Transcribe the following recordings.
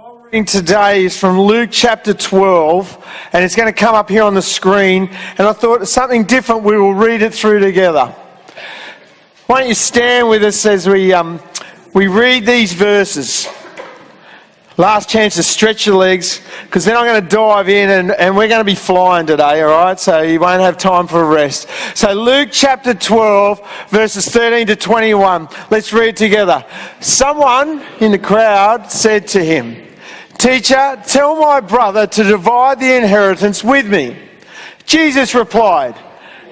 Reading today is from Luke chapter 12, and it's going to come up here on the screen, and I thought something different, we will read it through together. Why don't you stand with us as we read these verses. Last chance to stretch your legs, because then I'm going to dive in and we're going to be flying today, all right? So you won't have time for a rest. So Luke chapter 12, verses 13 to 21. Let's read together. Someone in the crowd said to him, "Teacher, tell my brother to divide the inheritance with me." Jesus replied,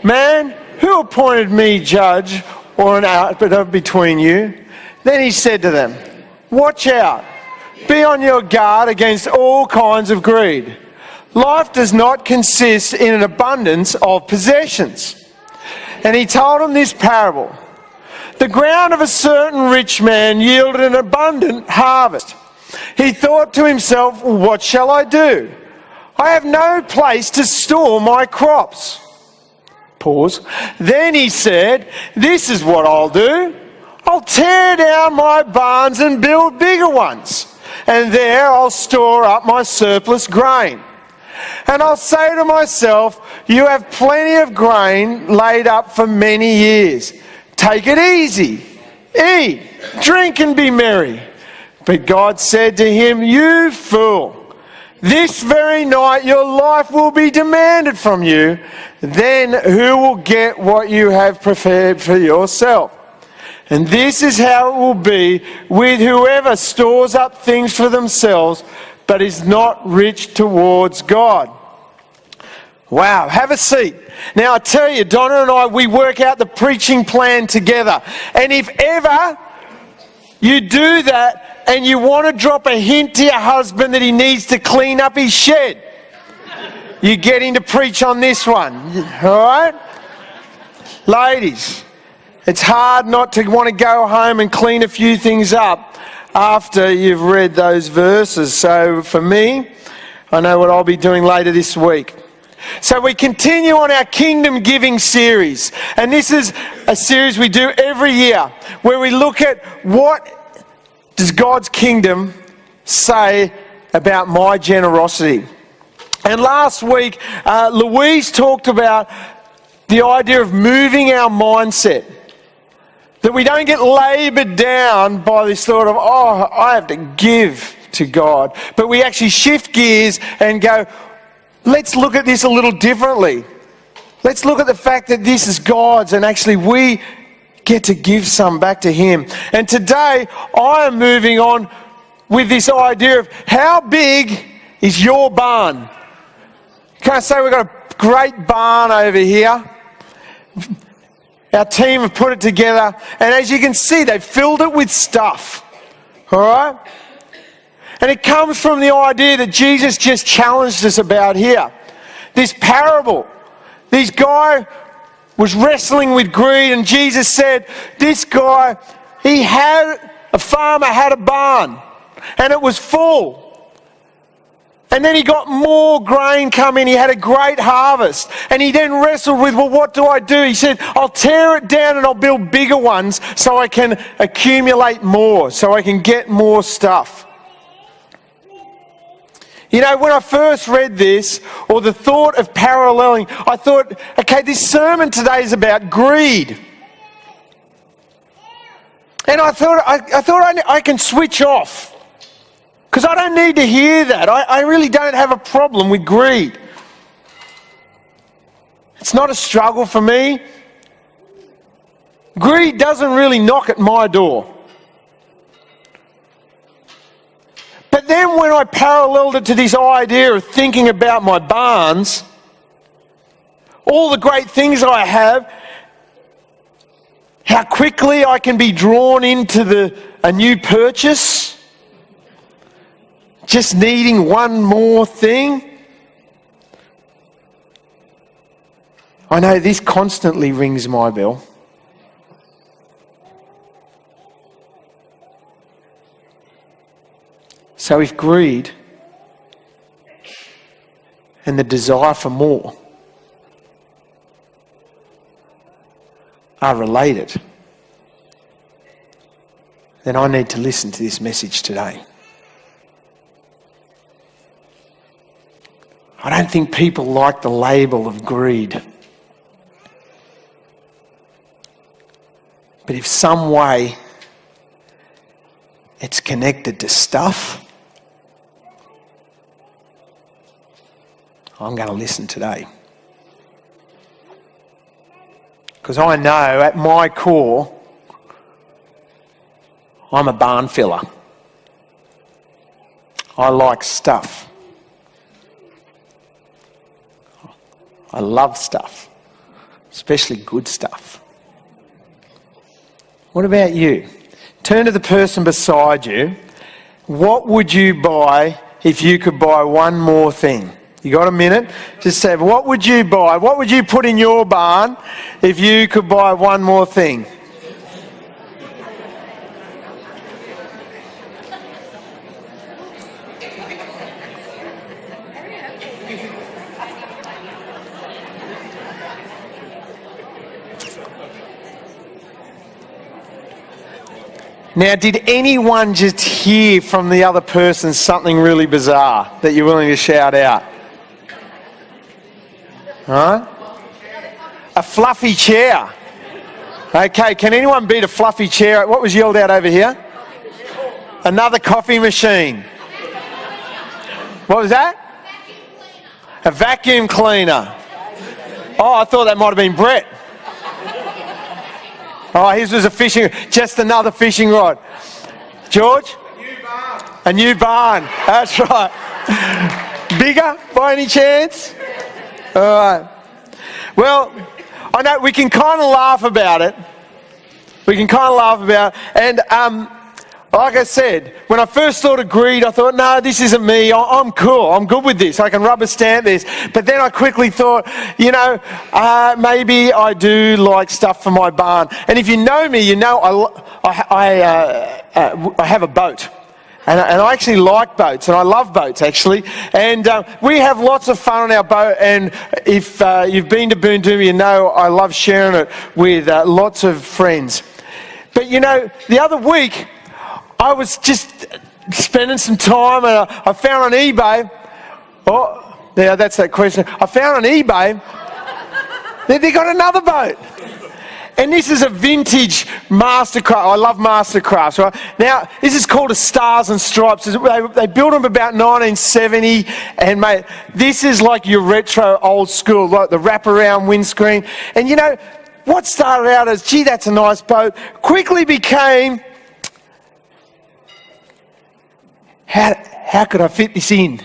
"Man, who appointed me judge or an arbiter between you?" Then he said to them, "Watch out. Be on your guard against all kinds of greed. Life does not consist in an abundance of possessions." And he told them this parable. The ground of a certain rich man yielded an abundant harvest. He thought to himself, "What shall I do? I have no place to store my crops." Pause. Then he said, "This is what I'll do. I'll tear down my barns and build bigger ones. And there I'll store up my surplus grain. And I'll say to myself, you have plenty of grain laid up for many years. Take it easy. Eat, drink and be merry." But God said to him, "You fool, this very night your life will be demanded from you. Then who will get what you have prepared for yourself? And this is how it will be with whoever stores up things for themselves, but is not rich towards God." Wow, have a seat. Now I tell you, Donna and I, we work out the preaching plan together. And if ever you do that and you want to drop a hint to your husband that he needs to clean up his shed, you get him to preach on this one. All right? Ladies, it's hard not to want to go home and clean a few things up after you've read those verses. So for me, I know what I'll be doing later this week. So we continue on our Kingdom Giving series. And this is a series we do every year where we look at what does God's kingdom say about my generosity. And last week, Louise talked about the idea of moving our mindset. That we don't get laboured down by this thought of, oh, I have to give to God. But we actually shift gears and go, let's look at this a little differently. Let's look at the fact that this is God's and actually we get to give some back to Him. And today I am moving on with this idea of how big is your barn? Can I say we've got a great barn over here? Our team have put it together, and as you can see, they've filled it with stuff. All right? And it comes from the idea that Jesus just challenged us about here. This parable. This guy was wrestling with greed, and Jesus said, this guy, a farmer had a barn, and it was full. And then he got more grain coming. He had a great harvest. And he then wrestled with, well, what do I do? He said, I'll tear it down and I'll build bigger ones so I can accumulate more, so I can get more stuff. You know, when I first read this, or the thought of paralleling, I thought, okay, this sermon today is about greed. And I thought I can switch off. Because I don't need to hear that. I really don't have a problem with greed. It's not a struggle for me. Greed doesn't really knock at my door. But then when I paralleled it to this idea of thinking about my barns, all the great things I have, how quickly I can be drawn into a new purchase, just needing one more thing. I know this constantly rings my bell. So if greed and the desire for more are related, then I need to listen to this message today. I don't think people like the label of greed. But if some way it's connected to stuff, I'm going to listen today. Because I know at my core, I'm a barn filler. I like stuff. I love stuff, especially good stuff. What about you? Turn to the person beside you. What would you buy if you could buy one more thing? You got a minute? Just say, what would you buy? What would you put in your barn if you could buy one more thing? Now, did anyone just hear from the other person something really bizarre that you're willing to shout out? Huh? A fluffy chair. Okay, can anyone beat a fluffy chair? What was yelled out over here? Another coffee machine. What was that? A vacuum cleaner. Oh, I thought that might have been Brett. Oh, his was a fishing, just another fishing rod. George? A new barn. That's right. Bigger, by any chance? All right. Well, I know we can kind of laugh about it. And like I said, when I first thought of greed, I thought, no, this isn't me. I'm cool. I'm good with this. I can rubber stamp this. But then I quickly thought, maybe I do like stuff for my barn. And if you know me, you know I have a boat. And I actually like boats, and I love boats, actually. And we have lots of fun on our boat. And if you've been to Boondooma, you know I love sharing it with lots of friends. But, the other week, I was just spending some time, and I found on eBay. Oh, yeah, that's that question. I found on eBay that they got another boat. And this is a vintage Mastercraft. I love Mastercrafts, right? Now, this is called a Stars and Stripes. They built them about 1970. And, mate, this is like your retro old school, like the wraparound windscreen. And, what started out as, gee, that's a nice boat, quickly became, how could I fit this in?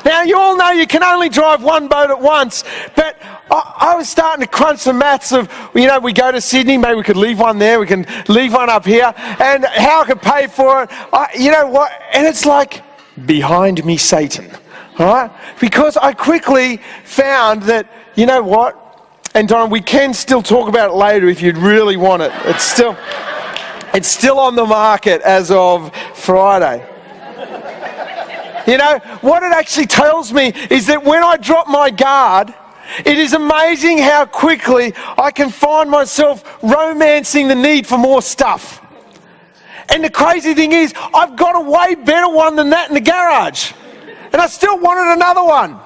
Now, you all know you can only drive one boat at once, but I was starting to crunch the maths of, we go to Sydney, maybe we could leave one there, we can leave one up here, and how I could pay for it. You know what? And it's like, behind me, Satan. All right? Because I quickly found that, you know what? And Don, we can still talk about it later if you'd really want it. It's still on the market as of Friday. What it actually tells me is that when I drop my guard, it is amazing how quickly I can find myself romancing the need for more stuff. And the crazy thing is, I've got a way better one than that in the garage. And I still wanted another one.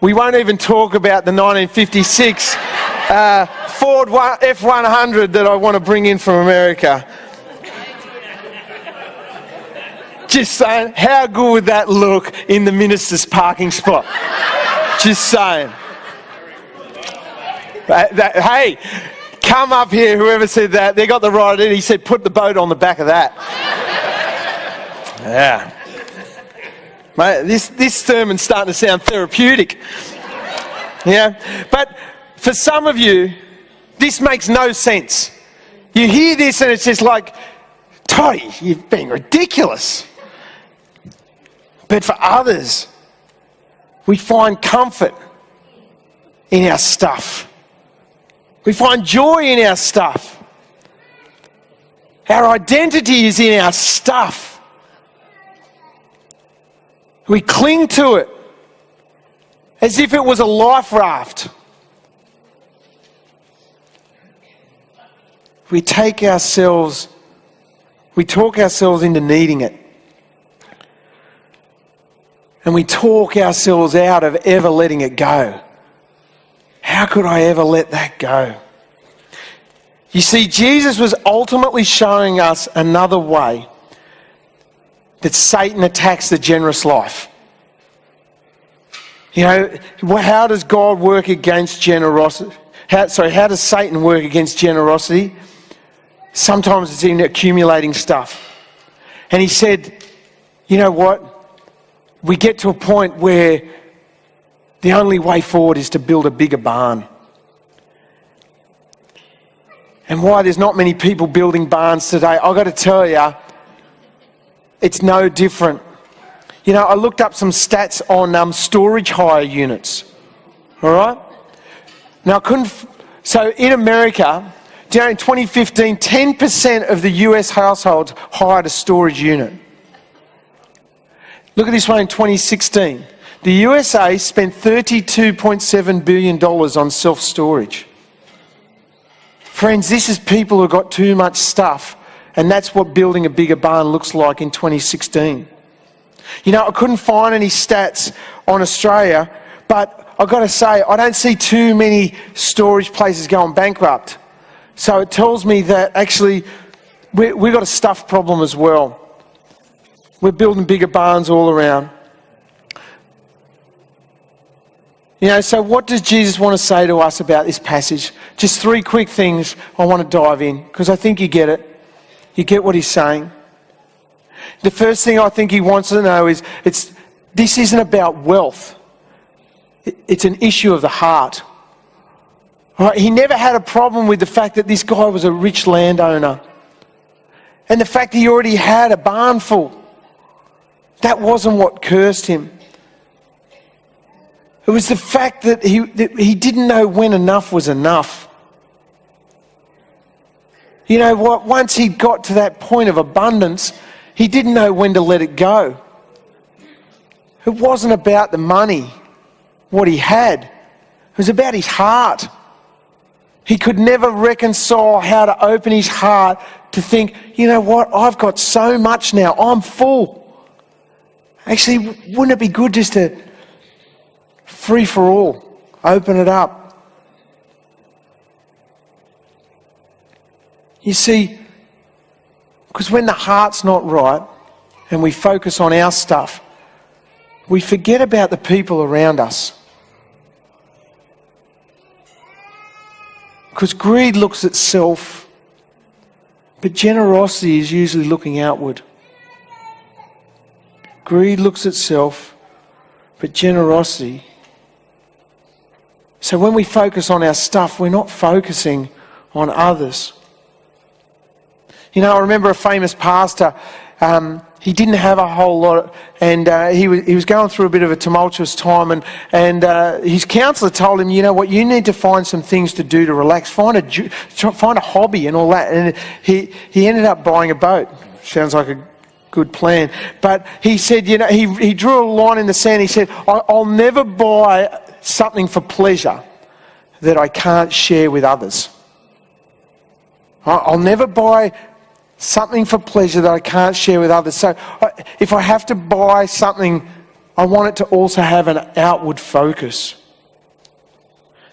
We won't even talk about the 1956 Ford F100 that I want to bring in from America. Just saying, how good would that look in the minister's parking spot? Just saying. Hey, come up here, whoever said that. They got the right idea. He said, put the boat on the back of that. Yeah. Mate, this sermon's starting to sound therapeutic. Yeah. But for some of you, this makes no sense. You hear this and it's just like, Toddy, you've been ridiculous. But for others, we find comfort in our stuff. We find joy in our stuff. Our identity is in our stuff. We cling to it as if it was a life raft. We take ourselves We talk ourselves into needing it. And we talk ourselves out of ever letting it go. How could I ever let that go? You see, Jesus was ultimately showing us another way that Satan attacks the generous life. You know, how does God work against generosity? How does Satan work against generosity? Sometimes it's in accumulating stuff. And he said, you know what? We get to a point where the only way forward is to build a bigger barn. And why there's not many people building barns today, I've got to tell you, it's no different. You know, I looked up some stats on storage hire units. All right? Now, so in America, in 2015, 10% of the US households hired a storage unit. Look at this one in 2016. The USA spent $32.7 billion on self-storage. Friends, this is people who got too much stuff, and that's what building a bigger barn looks like in 2016. You know, I couldn't find any stats on Australia, but I've got to say, I don't see too many storage places going bankrupt. So it tells me that actually we've got a stuff problem as well. We're building bigger barns all around. You know, so what does Jesus want to say to us about this passage? Just 3 quick things I want to dive in, because I think you get it. You get what he's saying. The first thing I think he wants to know is this isn't about wealth. It's an issue of the heart. All right? He never had a problem with the fact that this guy was a rich landowner. And the fact that he already had a barn full. That wasn't what cursed him. It was the fact that he didn't know when enough was enough. You know what? Once he got to that point of abundance, he didn't know when to let it go. It wasn't about the money, what he had. It was about his heart. He could never reconcile how to open his heart to think, you know what? I've got so much now. I'm full. Actually, wouldn't it be good just to free for all, open it up? You see, because when the heart's not right and we focus on our stuff, we forget about the people around us. Because greed looks at self, but generosity is usually looking outward. Greed looks at self, but generosity. So when we focus on our stuff, we're not focusing on others. You know, I remember a famous pastor, he didn't have a whole lot, and he was going through a bit of a tumultuous time, and his counsellor told him, you know what, you need to find some things to do to relax, find a hobby and all that. And he ended up buying a boat. Sounds like a good plan. But he said, you know, he drew a line in the sand. He said, I'll never buy something for pleasure that I can't share with others. I'll never buy something for pleasure that I can't share with others. So if I have to buy something, I want it to also have an outward focus.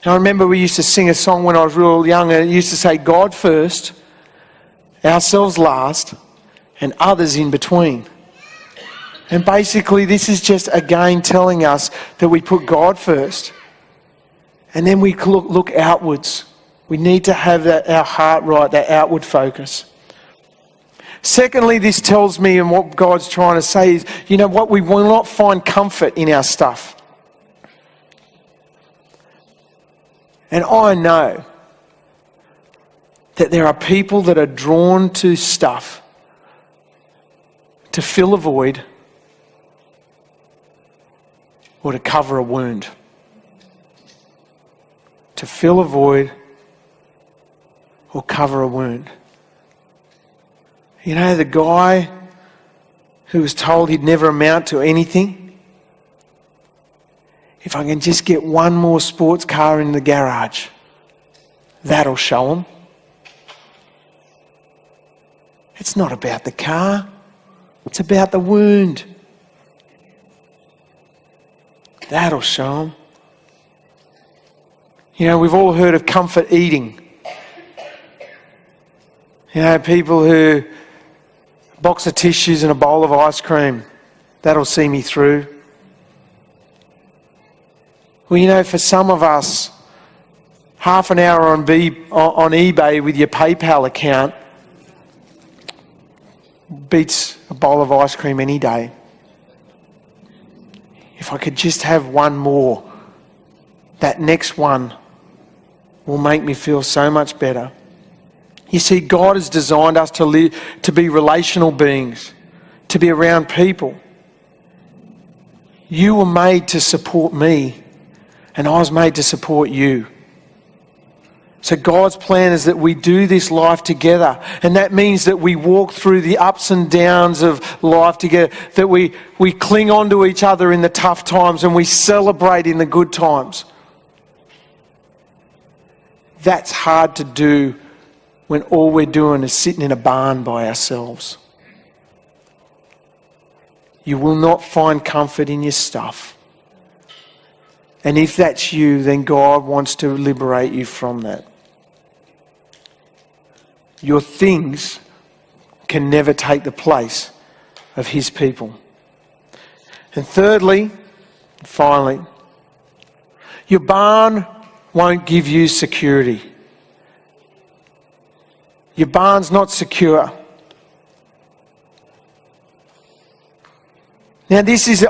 And I remember we used to sing a song when I was real young, and it used to say, God first, ourselves last, and others in between. And basically this is just again telling us that we put God first, and then we look outwards. We need to have our heart right, that outward focus. Secondly, this tells me, and what God's trying to say is, you know what, we will not find comfort in our stuff. And I know that there are people that are drawn to stuff to fill a void or to cover a wound. To fill a void or cover a wound. You know, the guy who was told he'd never amount to anything, if I can just get one more sports car in the garage, that'll show him. It's not about the car. It's about the wound. That'll show them. You know, we've all heard of comfort eating. You know, people who, a box of tissues and a bowl of ice cream, that'll see me through. Well, you know, for some of us, half an hour on eBay with your PayPal account beats a bowl of ice cream any day. If I could just have one more, that next one will make me feel so much better. You see, God has designed us to live, to be relational beings, to be around people. You were made to support me, and I was made to support you. So God's plan is that we do this life together, and that means that we walk through the ups and downs of life together, that we cling on to each other in the tough times and we celebrate in the good times. That's hard to do when all we're doing is sitting in a barn by ourselves. You will not find comfort in your stuff. And if that's you, then God wants to liberate you from that. Your things can never take the place of His people. And thirdly, finally, your barn won't give you security. Your barn's not secure. Now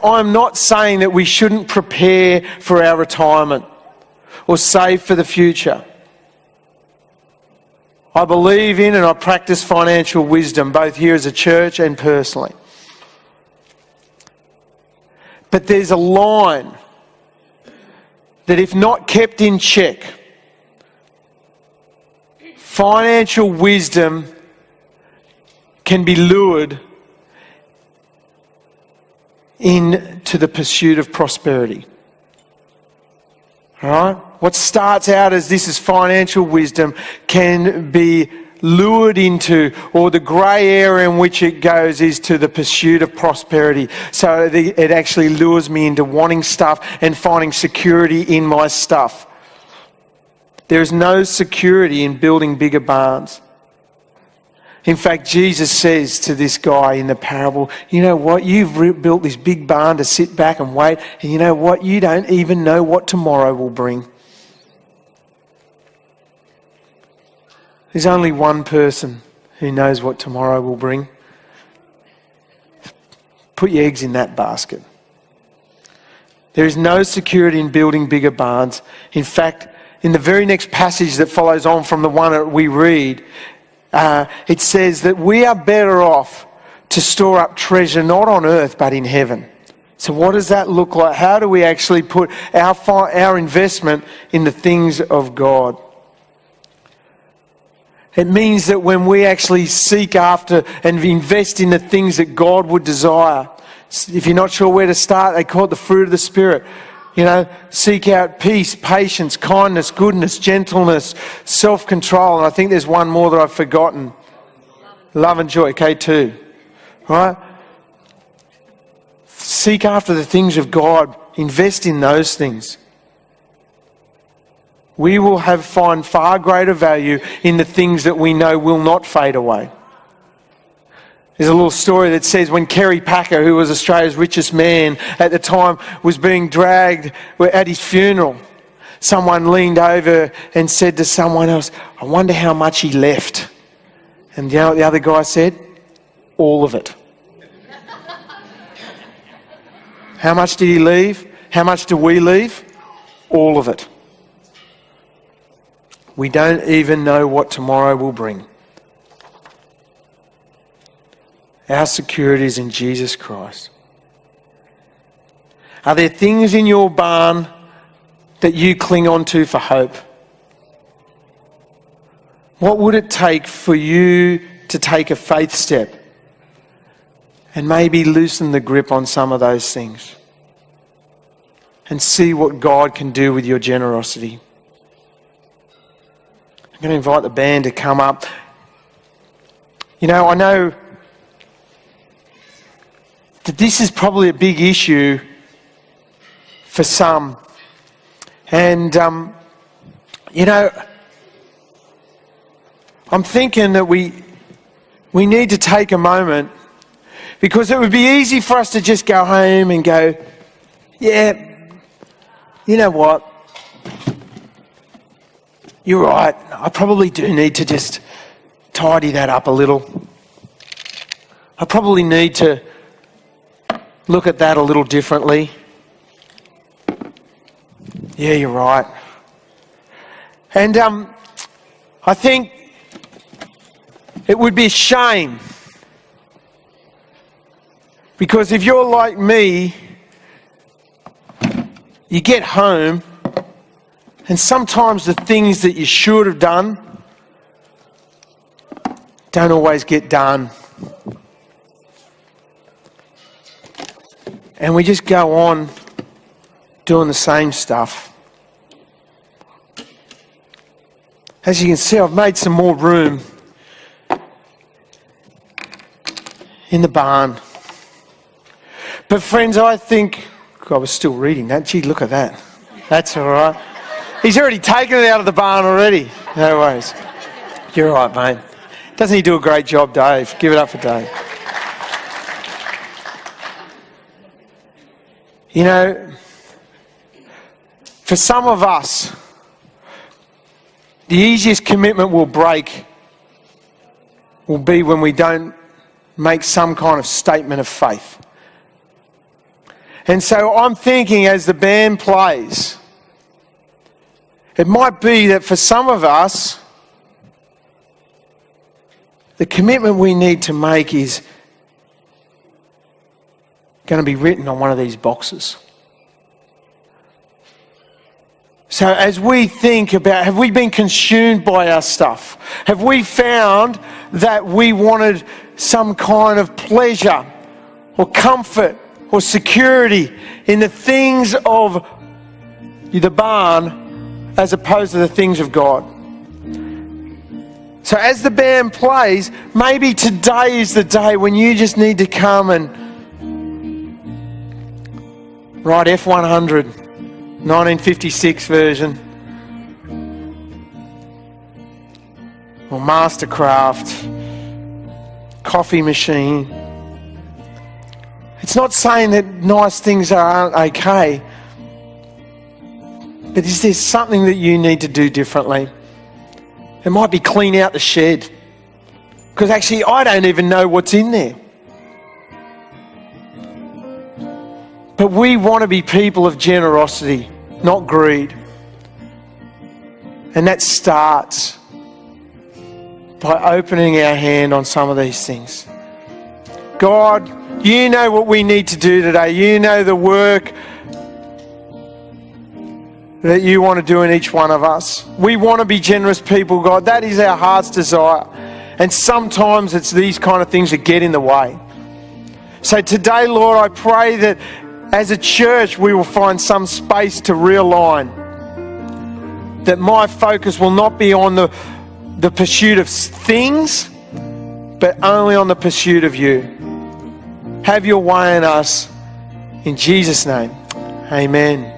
I'm not saying that we shouldn't prepare for our retirement or save for the future. I believe in and I practice financial wisdom, both here as a church and personally. But there's a line that, if not kept in check, financial wisdom can be lured into the pursuit of prosperity. All right? What starts out as this is financial wisdom can be lured into, or the grey area in which it goes is to the pursuit of prosperity. So it actually lures me into wanting stuff and finding security in my stuff. There is no security in building bigger barns. In fact, Jesus says to this guy in the parable, you know what, you've built this big barn to sit back and wait, and you know what, you don't even know what tomorrow will bring. There's only one person who knows what tomorrow will bring. Put your eggs in that basket. There is no security in building bigger barns. In fact, in the very next passage that follows on from the one that we read, it says that we are better off to store up treasure not on earth but in heaven. So what does that look like? How do we actually put our investment in the things of God? It means that when we actually seek after and invest in the things that God would desire, if you're not sure where to start, they call it the fruit of the Spirit. You know, seek out peace, patience, kindness, goodness, gentleness, self-control. And I think there's one more that I've forgotten. Love and joy, K2. Right? Seek after the things of God. Invest in those things. We will find far greater value in the things that we know will not fade away. There's a little story that says when Kerry Packer, who was Australia's richest man at the time, was being dragged at his funeral, someone leaned over and said to someone else, I wonder how much he left. And you know what the other guy said? All of it. How much did he leave? How much do we leave? All of it. We don't even know what tomorrow will bring. Our security is in Jesus Christ. Are there things in your barn that you cling on to for hope? What would it take for you to take a faith step and maybe loosen the grip on some of those things and see what God can do with your generosity? I'm going to invite the band to come up. You know, I know that this is probably a big issue for some. And, you know, I'm thinking that we need to take a moment, because it would be easy for us to just go home and go, yeah, you know what? You're right. I probably do need to just tidy that up a little. I probably need to look at that a little differently. Yeah, you're right. And I think it would be a shame, because if you're like me, you get home and sometimes the things that you should have done don't always get done. And we just go on doing the same stuff. As you can see, I've made some more room in the barn. But friends, I think, I was still reading that. Gee, look at that. That's all right. He's already taken it out of the barn already. No worries. You're all right, mate. Doesn't he do a great job, Dave? Give it up for Dave. You know, for some of us, the easiest commitment we'll break will be when we don't make some kind of statement of faith. And so I'm thinking, as the band plays, it might be that for some of us, the commitment we need to make is going to be written on one of these boxes. So as we think about, have we been consumed by our stuff? Have we found that we wanted some kind of pleasure or comfort or security in the things of the barn as opposed to the things of God? So as the band plays, maybe today is the day when you just need to come and write F100, 1956 version, or Mastercraft, coffee machine. It's not saying that nice things aren't okay, but is there something that you need to do differently? It might be clean out the shed, because actually I don't even know what's in there. But we want to be people of generosity, not greed. And that starts by opening our hand on some of these things. God, you know what we need to do today. You know the work that you want to do in each one of us. We want to be generous people, God. That is our heart's desire. And sometimes it's these kind of things that get in the way. So today, Lord, I pray that as a church we will find some space to realign. That my focus will not be on the pursuit of things, but only on the pursuit of you. Have your way in us. In Jesus' name, amen.